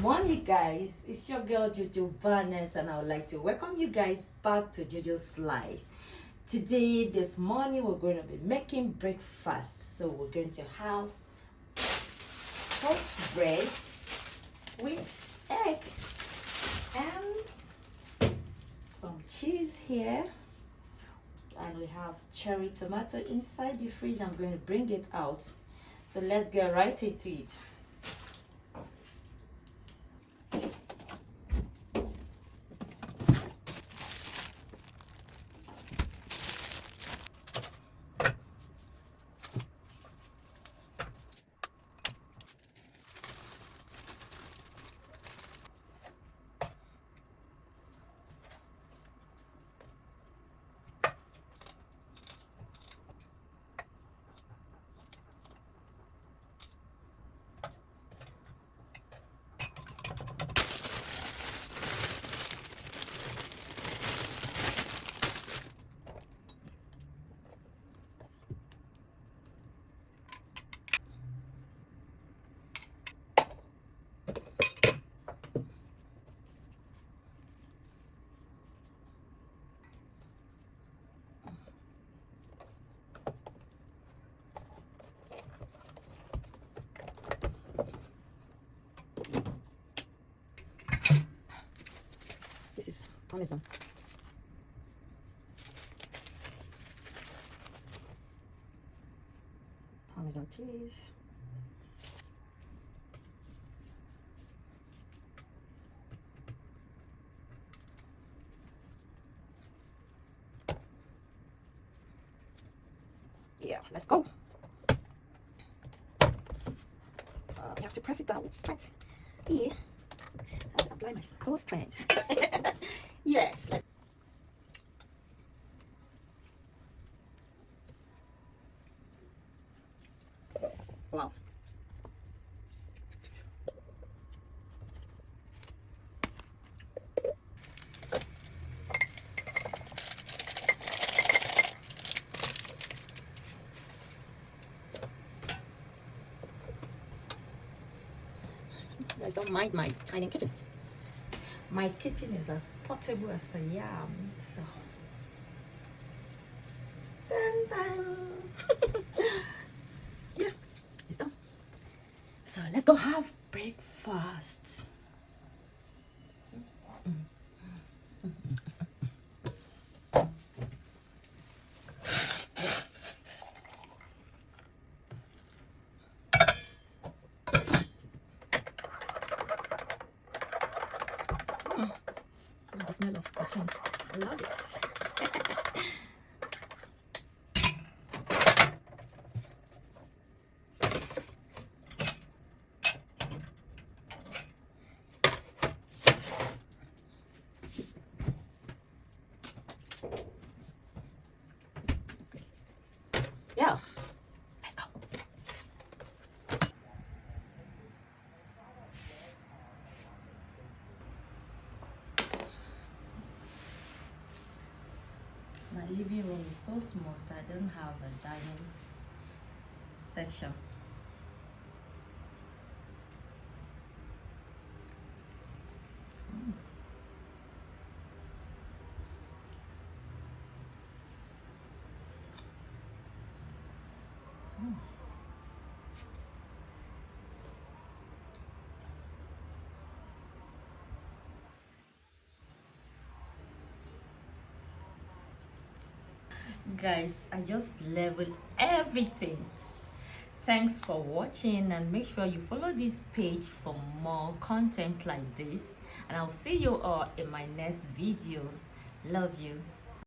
Morning guys, it's your girl Jojo Barnett and I would like to welcome you guys back to Jojo's Life. Today, this morning, we're going to be making breakfast. So we're going to have toast bread with egg and some cheese here. And we have cherry tomato inside the fridge. I'm going to bring it out. So let's get right into it. This is Parmesan. Parmesan cheese. Yeah, let's go. You have to press it down with strength. Yeah. I'll apply my whole strength. Yes, let's. Wow. Guys, don't mind my tiny kitchen. My kitchen is as portable as I am. So, dun, dun. Yeah, it's done. So let's go have breakfast. The smell of coffee. I love it. Yeah, let's go. My living room is so small, so I don't have a dining section. Guys, I just leveled everything. Thanks for watching and make sure you follow this page for more content like this, and I'll see you all in my next video. Love you.